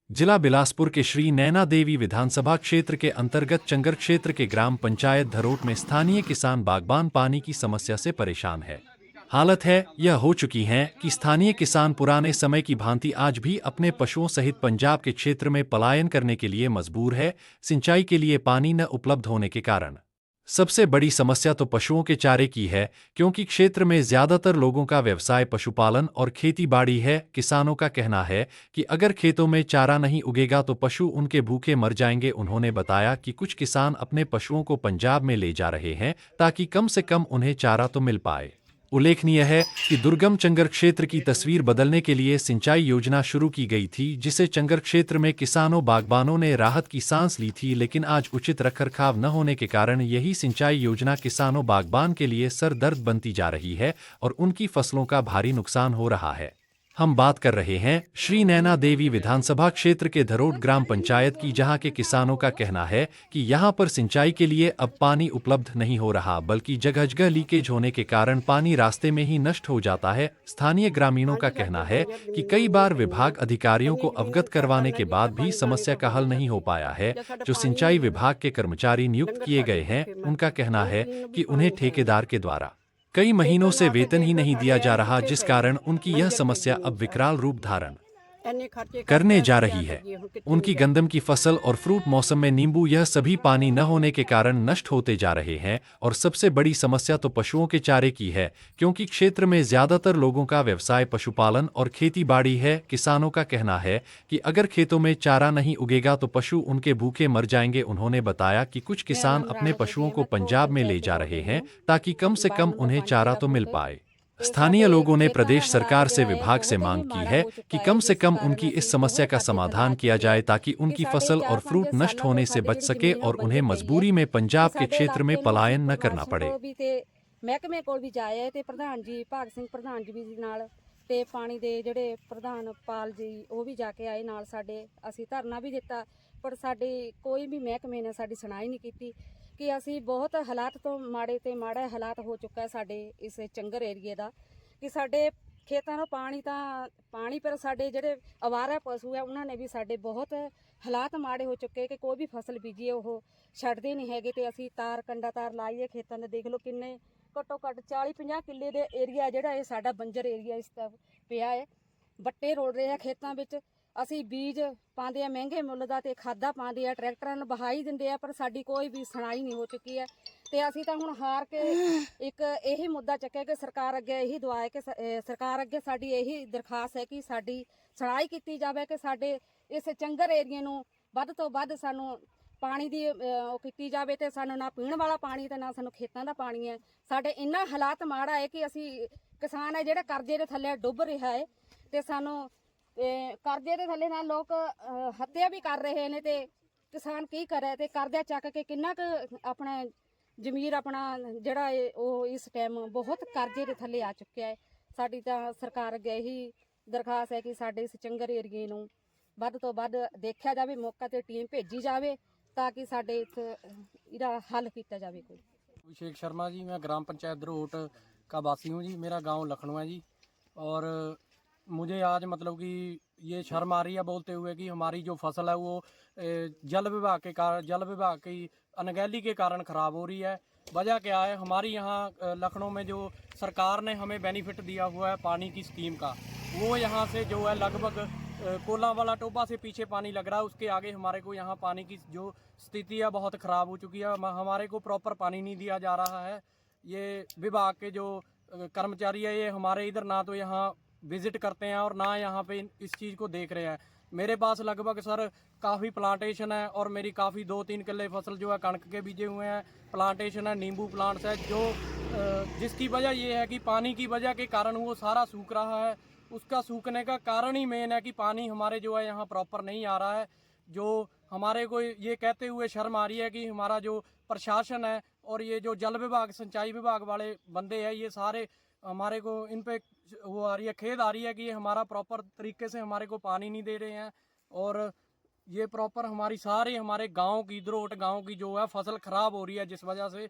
जिला बिलासपुर के श्री नैना देवी विधानसभा क्षेत्र के अंतर्गत चंगर क्षेत्र के ग्राम पंचायत धरोट में स्थानीय किसान बागबान पानी की समस्या से परेशान है। हालत है यह हो चुकी है कि स्थानीय किसान पुराने समय की भांति आज भी अपने पशुओं सहित पंजाब के क्षेत्र में पलायन करने के लिए मजबूर है, सिंचाई के लिए पानी न उपलब्ध होने के कारण। सबसे बड़ी समस्या तो पशुओं के चारे की है, क्योंकि क्षेत्र में ज्यादातर लोगों का व्यवसाय पशुपालन और खेती बाड़ी है। किसानों का कहना है कि अगर खेतों में चारा नहीं उगेगा तो पशु उनके भूखे मर जाएंगे। उन्होंने बताया कि कुछ किसान अपने पशुओं को पंजाब में ले जा रहे हैं ताकि कम से कम उन्हें चारा तो मिल पाए। उल्लेखनीय है कि दुर्गम चंगर क्षेत्र की तस्वीर बदलने के लिए सिंचाई योजना शुरू की गई थी, जिसे चंगर क्षेत्र में किसानों बागबानों ने राहत की सांस ली थी, लेकिन आज उचित रखरखाव न होने के कारण यही सिंचाई योजना किसानों बागबान के लिए सरदर्द बनती जा रही है और उनकी फसलों का भारी नुकसान हो रहा है। हम बात कर रहे हैं श्री नैना देवी विधानसभा क्षेत्र के धरोट ग्राम पंचायत की, जहां के किसानों का कहना है कि यहां पर सिंचाई के लिए अब पानी उपलब्ध नहीं हो रहा, बल्कि जगह जगह लीकेज होने के कारण पानी रास्ते में ही नष्ट हो जाता है। स्थानीय ग्रामीणों का कहना है कि कई बार विभाग अधिकारियों को अवगत करवाने के बाद भी समस्या का हल नहीं हो पाया है। जो सिंचाई विभाग के कर्मचारी नियुक्त किए गए हैं, उनका कहना है कि उन्हें ठेकेदार के द्वारा कई महीनों से वेतन ही नहीं दिया जा रहा, जिस कारण उनकी यह समस्या अब विकराल रूप धारण करने जा रही है। उनकी गंदम की फसल और फ्रूट मौसम में नींबू, यह सभी पानी न होने के कारण नष्ट होते जा रहे हैं। और सबसे बड़ी समस्या तो पशुओं के चारे की है, क्योंकि क्षेत्र में ज्यादातर लोगों का व्यवसाय पशुपालन और खेती बाड़ी है। किसानों का कहना है कि अगर खेतों में चारा नहीं उगेगा तो पशु उनके भूखे मर जाएंगे। उन्होंने बताया कि कुछ किसान अपने पशुओं को पंजाब में ले जा रहे हैं ताकि कम से कम उन्हें चारा तो मिल पाए। स्थानीय लोगों ने प्रदेश सरकार से विभाग से मांग की है कि कम से कम उनकी इस समस्या का समाधान किया जाए ताकि उनकी फसल और फ्रूट नष्ट होने से बच सके और उन्हें मजबूरी में पंजाब के क्षेत्र में पलायन न करना पड़े। ਮਹਿਕਮੇ ਕੋਲ ਵੀ ਜਾਏ ਤੇ ਪ੍ਰਧਾਨ ਜੀ ਭਾਗ ਸਿੰਘ ਪ੍ਰਧਾਨ ਜੀ ਵੀ ਨਾਲ ਤੇ ਪਾਣੀ ਦੇ ਜਿਹੜੇ ਪ੍ਰਧਾਨ ਪਾਲ ਜੀ ਉਹ ਵੀ ਜਾ ਕੇ ਆਏ ਨਾਲ ਸਾਡੇ। ਅਸੀਂ ਧਰਨਾ ਵੀ ਦਿੱਤਾ ਪਰ ਸਾਡੀ ਕੋਈ ਵੀ ਮਹਿਕਮੇ ਨੇ ਸਾਡੀ ਸੁਣਾਈ ਨਹੀਂ ਕੀਤੀ ਕਿ ਅਸੀਂ ਬਹੁਤ ਹਾਲਾਤ ਤੋਂ ਮਾੜੇ ਤੇ ਮਾੜਾ ਹਾਲਾਤ ਹੋ ਚੁੱਕਾ ਹੈ ਸਾਡੇ ਇਸ ਚੰਗਰ ਏਰੀਏ ਦਾ ਕਿ ਸਾਡੇ ਖੇਤਾਂ ਨੂੰ ਪਾਣੀ ਪਰ ਸਾਡੇ ਜਿਹੜੇ ਅਵਾਰਾ ਪਸ਼ੂ ਹੈ ਉਹਨਾਂ ਨੇ ਵੀ ਸਾਡੇ ਬਹੁਤ ਹਾਲਾਤ ਮਾੜੇ ਹੋ ਚੁੱਕੇ ਕਿ ਕੋਈ ਵੀ ਫਸਲ ਬੀਜੀਏ ਉਹ ਛੱਡਦੇ ਨਹੀਂ ਹੈਗੇ। ਤੇ ਅਸੀਂ ਤਾਰ ਕੰਡਾ ਤਾਰ ਲਾਈਏ ਖੇਤਾਂ ਦੇ, ਦੇਖ ਲਓ ਕਿੰਨੇ ਘੱਟੋ ਘੱਟ 40-50 ਕਿੱਲੇ ਦੇ ਏਰੀਆ ਜਿਹੜਾ ਇਹ ਸਾਡਾ ਬੰਜਰ ਏਰੀਆ ਇਸ ਦਾ ਪਿਆ ਹੈ। ਬੱਟੇ ਰੋੜ ਰਹੇ ਆ ਖੇਤਾਂ ਵਿੱਚ, ਅਸੀਂ ਬੀਜ ਪਾਉਂਦੇ ਆ ਮਹਿੰਗੇ ਮੁੱਲ ਦਾ ਤੇ ਖਾਦਾਂ ਪਾਉਂਦੇ ਆ, ਟਰੈਕਟਰਾਂ ਨੂੰ ਬਹਾਈ ਦਿੰਦੇ ਆ, ਪਰ ਸਾਡੀ ਕੋਈ ਵੀ ਸੁਣਾਈ ਨਹੀਂ ਹੋ ਚੁੱਕੀ ਹੈ। ਤੇ ਅਸੀਂ ਤਾਂ ਹੁਣ ਹਾਰ ਕੇ ਇੱਕ ਇਹੀ ਮੁੱਦਾ ਚੱਕਿਆ ਕਿ ਸਰਕਾਰ ਅੱਗੇ ਇਹੀ ਦੁਆ ਹੈ ਕਿ ਸਰਕਾਰ ਅੱਗੇ ਸਾਡੀ ਇਹੀ ਦਰਖਾਸਤ ਹੈ ਕਿ ਸਾਡੀ ਸੁਣਾਈ ਕੀਤੀ ਜਾਵੇ ਕਿ ਸਾਡੇ ਇਸ ਚੰਗਰ ਏਰੀਏ ਨੂੰ ਵੱਧ ਤੋਂ ਵੱਧ ਸਾਨੂੰ ਪਾਣੀ ਦੀ ਉਹ ਕੀਤੀ ਜਾਵੇ ਤੇ ਸਾਨੂੰ ਨਾ ਪੀਣ ਵਾਲਾ ਪਾਣੀ ਤੇ ਨਾ ਸਾਨੂੰ ਖੇਤਾਂ ਦਾ ਪਾਣੀ ਹੈ। ਸਾਡੇ ਇੰਨਾ ਹਾਲਾਤ ਮਾੜਾ ਹੈ ਕਿ ਅਸੀਂ ਕਿਸਾਨ ਹੈ ਜਿਹੜਾ ਕਰਜ਼ੇ ਦੇ ਥੱਲੇ ਡੁੱਬ ਰਿਹਾ ਹੈ ਤੇ ਸਾਨੂੰ ਕਰਜ਼ੇ ਦੇ ਥੱਲੇ ਨਾਲ ਲੋਕ ਹੱਤਿਆ ਵੀ ਕਰ ਰਹੇ ਨੇ ਤੇ ਕਿਸਾਨ ਕੀ ਕਰੇ ਤੇ ਕਰਜ਼ਾ ਚੱਕ ਕੇ ਕਿੰਨਾ ਕੁ ਆਪਣਾ ਜ਼ਮੀਰ ਆਪਣਾ ਜਿਹੜਾ ਉਹ ਇਸ ਟਾਈਮ ਬਹੁਤ ਕਰਜ਼ੇ ਦੇ ਥੱਲੇ ਆ ਚੁੱਕਿਆ ਹੈ। ਸਾਡੀ ਤਾਂ ਸਰਕਾਰ ਅੱਗੇ ਇਹੀ ਦਰਖਾਸਤ ਹੈ ਕਿ ਸਾਡੇ ਇਸ ਚੰਗਰ ਏਰੀਏ ਨੂੰ ਵੱਧ ਤੋਂ ਵੱਧ ਦੇਖਿਆ ਜਾਵੇ, ਮੌਕਾ ਤੇ ਟੀਮ ਭੇਜੀ ਜਾਵੇ ताकि साढ़े इधर हल किया जाए। कोई अभिषेक शर्मा जी, मैं ग्राम पंचायत धरोट का वासी हूँ जी। मेरा गांव लखनऊ है जी। और मुझे आज मतलब कि ये शर्म आ रही है बोलते हुए कि हमारी जो फसल है वो जल विभाग की अनगहली के कारण ख़राब हो रही है। वजह क्या है, हमारी यहाँ लखनऊ में जो सरकार ने हमें बेनिफिट दिया हुआ है पानी की स्कीम का, वो यहाँ से जो है लगभग कोला वाला टोबा से पीछे पानी लग रहा है, उसके आगे हमारे को यहाँ पानी की जो स्थिति है बहुत ख़राब हो चुकी है। हमारे को प्रॉपर पानी नहीं दिया जा रहा है। ये विभाग के जो कर्मचारी है ये हमारे इधर ना तो यहाँ विज़िट करते हैं और ना यहाँ पे इस चीज़ को देख रहे हैं। मेरे पास लगभग सर काफ़ी प्लांटेशन है और मेरी काफ़ी 2-3 किले फसल जो है कणक के बीजे हुए हैं, प्लांटेशन है, नींबू प्लांट्स है, जो जिसकी वजह ये है कि पानी की वजह के कारण वो सारा सूख रहा है। उसका सूखने का कारण ही मेन है कि पानी हमारे जो है यहाँ प्रॉपर नहीं आ रहा है। जो हमारे को ये कहते हुए शर्म आ रही है कि हमारा जो प्रशासन है और ये जो जल विभाग सिंचाई विभाग वाले बंदे हैं ये सारे हमारे को इन पे वो आ रही है, खेद आ रही है कि ये हमारा प्रॉपर तरीके से हमारे को पानी नहीं दे रहे हैं। और ये प्रॉपर हमारी सारी हमारे गाँव की धरोट गाँव की जो है फसल ख़राब हो रही है जिस वजह से।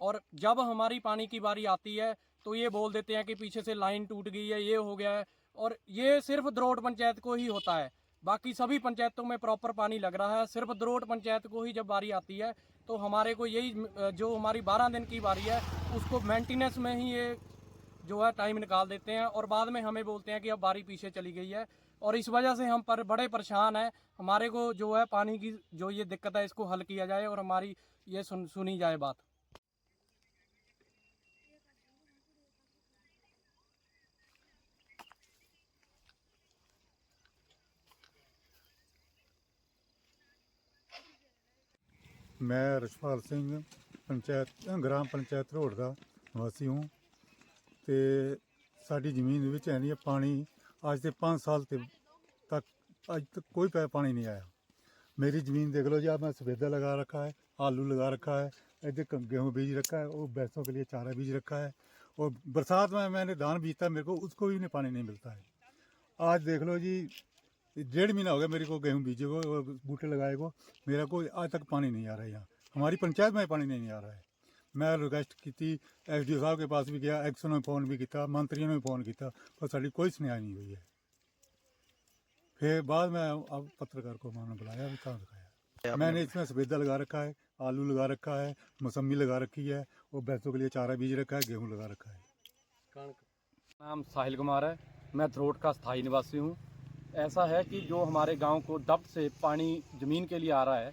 और जब हमारी पानी की बारी आती है तो ये बोल देते हैं कि पीछे से लाइन टूट गई है, ये हो गया है। और ये सिर्फ धरोट पंचायत को ही होता है, बाकी सभी पंचायतों में प्रॉपर पानी लग रहा है। सिर्फ दरोट पंचायत को ही जब बारी आती है तो हमारे को यही जो हमारी 12 दिन की बारी है उसको मेंटेनेंस में ही ये जो है टाइम निकाल देते हैं और बाद में हमें बोलते हैं कि अब बारी पीछे चली गई है। और इस वजह से हम पर बड़े परेशान हैं। हमारे को जो है पानी की जो ये दिक्कत है इसको हल किया जाए और हमारी ये सुनी जाए बात। मैं रछपाल सिंह ग्राम पंचायत रोड का निवासी हूँ। तो साड़ी ज़मीन विच है नहीं पानी आज से 5 साल तक आज तक कोई पानी नहीं आया। मेरी ज़मीन देख लो जी, मैं सफेदा लगा रखा है, आलू लगा रखा है, इधर गेहूँ बीज रखा है और भैंसों के लिए चारा बीज रखा है। और बरसात में मैंने धान बीजता है, मेरे को उसको भी नहीं पानी नहीं मिलता है। आज देख लो जी, 1.5 महीना हो गया मेरे को गेहूँ बीजे को और बूटे लगाए को, मेरा को आज तक पानी नहीं आ रहा है। यहाँ हमारी पंचायत में पानी नहीं आ रहा है। मैं रिक्वेस्ट की SDO साहब के पास भी गया, एक्शन में फ़ोन भी किया, मंत्रियों ने भी फ़ोन किया, पर साड़ी कोई सुनवाई नहीं हुई है। फिर बाद में अब पत्रकार को मैंने बुलाया, कहाँ दिखाया। मैंने इसमें सफेदा लगा रखा है, आलू लगा रखा है, मौसमी लगा रखी है और भैंसों के लिए चारा बीज रखा है, गेहूँ लगा रखा है। नाम साहिल कुमार है, मैं धरोट का स्थायी निवासी हूँ। ऐसा है कि जो हमारे गांव को डब्ट से पानी ज़मीन के लिए आ रहा है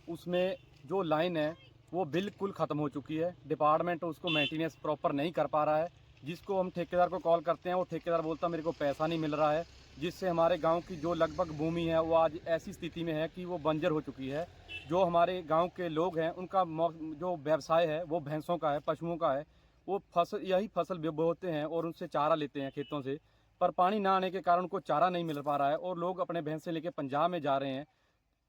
उसमें जो लाइन है वो बिल्कुल ख़त्म हो चुकी है। डिपार्टमेंट उसको मेंटेनेंस प्रॉपर नहीं कर पा रहा है। जिसको हम ठेकेदार को कॉल करते हैं वो ठेकेदार बोलता मेरे को पैसा नहीं मिल रहा है, जिससे हमारे गांव की जो लगभग भूमि है वो आज ऐसी स्थिति में है कि वो बंजर हो चुकी है। जो हमारे गांव के लोग हैं उनका जो व्यवसाय है वो भैंसों का है, पशुओं का है। वो यही फसल बोते हैं और उनसे चारा लेते हैं खेतों से, पर पानी ना आने के कारण उनको चारा नहीं मिल पा रहा है और लोग अपने भैंसे लेके पंजाब में जा रहे हैं।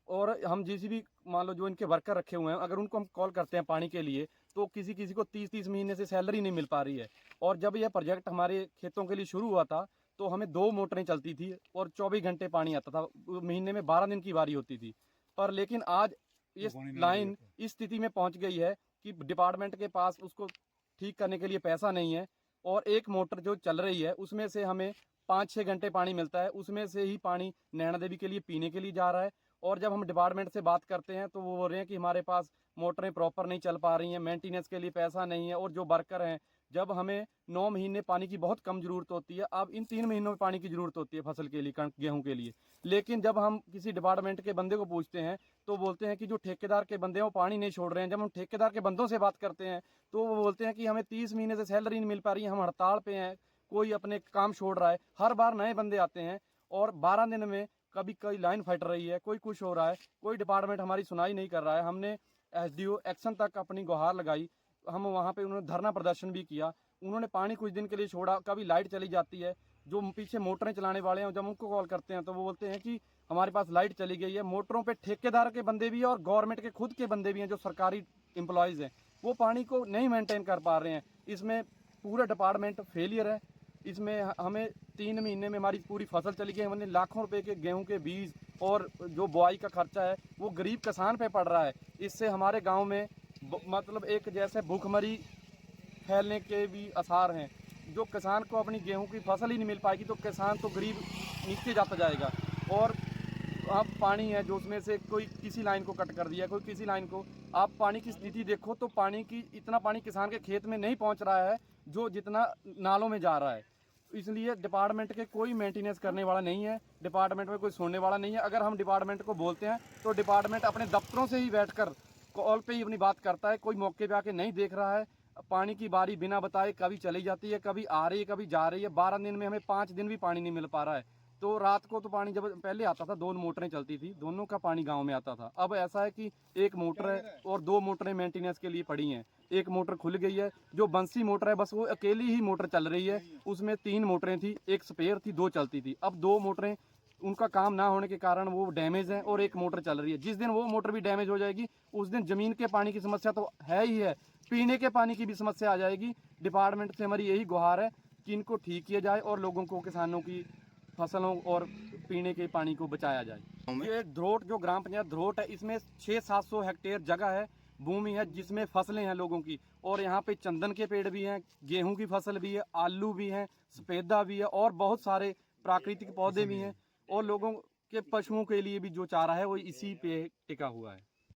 और हम भी मान लो जो इनके वर्कर रखे हुए हैं, अगर उनको हम कॉल करते हैं पानी के लिए तो किसी किसी को 30-30 महीने से सैलरी नहीं मिल पा रही है। और जब यह प्रोजेक्ट हमारे खेतों के लिए शुरू हुआ था तो हमें 2 मोटरें चलती थी और 24 घंटे पानी आता था, महीने में 12 दिन की बारी होती थी। पर लेकिन आज ये लाइन इस स्थिति में पहुंच गई है कि डिपार्टमेंट के पास उसको ठीक करने के लिए पैसा नहीं है। और एक मोटर जो चल रही है उसमें से हमें 5-6 घंटे पानी मिलता है, उसमें से ही पानी नैना देवी के लिए पीने के लिए जा रहा है। और जब हम डिपार्टमेंट से बात करते हैं तो वो बोल रहे हैं कि हमारे पास मोटरें प्रॉपर नहीं चल पा रही हैं, मेंटेनेंस के लिए पैसा नहीं है। और जो वर्कर हैं, जब हमें 9 महीने पानी की बहुत कम ज़रूरत होती है, अब इन 3 महीनों में पानी की ज़रूरत होती है फसल के लिए, कणक गेहूँ के लिए। लेकिन जब हम किसी डिपार्टमेंट के बंदे को पूछते हैं तो बोलते हैं कि जो ठेकेदार के बंदे हैं वो पानी नहीं छोड़ रहे हैं। जब हम ठेकेदार के बंदों से बात करते हैं तो वो बोलते हैं कि हमें 30 महीने से सैलरी नहीं मिल पा रही है, हम हड़ताल पे हैं, कोई अपने काम छोड़ रहा है। हर बार नए बंदे आते हैं और 12 दिन में कभी कोई लाइन फट रही है, कोई कुछ हो रहा है, कोई डिपार्टमेंट हमारी सुनाई नहीं कर रहा है। हमने SDO एक्शन तक अपनी गुहार लगाई, हम वहाँ पे उन्होंने धरना प्रदर्शन भी किया। उन्होंने पानी कुछ दिन के लिए छोड़ा, कभी लाइट चली जाती है। जो पीछे मोटरें चलाने वाले हैं जब उनको कॉल करते हैं तो वो बोलते हैं कि हमारे पास लाइट चली गई है। मोटरों पे ठेकेदार के बंदे भी हैं और गवर्नमेंट के खुद के बंदे भी हैं जो सरकारी एम्प्लॉयज़ हैं, वो पानी को नहीं मेंटेन कर पा रहे हैं। इसमें पूरा डिपार्टमेंट फेलियर है। इसमें हमें 3 महीने में हमारी पूरी फसल चली गई। हमने लाखों रुपए के गेहूं के बीज और जो बुआई का खर्चा है वो गरीब किसान पे पड़ रहा है। इससे हमारे गांव में मतलब एक जैसे भूखमरी फैलने के भी आसार हैं। जो किसान को अपनी गेहूं की फसल ही नहीं मिल पाएगी तो किसान तो गरीब नीचे जाता जाएगा। और अब पानी है जो उसमें से कोई किसी लाइन को कट कर दिया, कोई किसी लाइन को, आप पानी की स्थिति देखो तो पानी की इतना पानी किसान के खेत में नहीं पहुंच रहा है जो जितना नालों में जा रहा है। इसलिए डिपार्टमेंट के कोई मेंटेनेंस करने वाला नहीं है, डिपार्टमेंट में कोई सुनने वाला नहीं है। अगर हम डिपार्टमेंट को बोलते हैं तो डिपार्टमेंट अपने दफ्तरों से ही बैठकर कॉल पे ही अपनी बात करता है, कोई मौके पे आके नहीं देख रहा है। पानी की बारी बिना बताए कभी चली जाती है, कभी आ रही है, कभी जा रही है। 12 दिन में हमें 5 दिन भी पानी नहीं मिल पा रहा है। तो रात को तो पानी जब पहले आता था 2 मोटरें चलती थी, दोनों का पानी गांव में आता था। अब ऐसा है कि 1 मोटर है और 2 मोटरें मेंटेनेंस के लिए पड़ी हैं। 1 मोटर खुल गई है, जो बंसी मोटर है बस वो अकेली ही मोटर चल रही है। उसमें 3 मोटरें थी, 1 स्पेयर थी, 2 चलती थी। अब 2 मोटरें उनका काम ना होने के कारण वो डैमेज है और 1 मोटर चल रही है। जिस दिन वो मोटर भी डैमेज हो जाएगी उस दिन ज़मीन के पानी की समस्या तो है ही है, पीने के पानी की भी समस्या आ जाएगी। डिपार्टमेंट से हमारी यही गुहार है कि इनको ठीक किया जाए और लोगों को, किसानों की फसलों और पीने के पानी को बचाया जाए। ये धरोट जो ग्राम पंचायत धरोट है, इसमें 600-700 हेक्टेयर जगह है, भूमि है, जिसमें फसलें हैं लोगों की। और यहाँ पे चंदन के पेड़ भी हैं, गेहूं की फसल भी है, आलू भी हैं, सफेदा भी है और बहुत सारे प्राकृतिक पौधे भी हैं। और लोगों कि पशुओं के लिए भी जो चारा है वो इसी पे टिका हुआ है।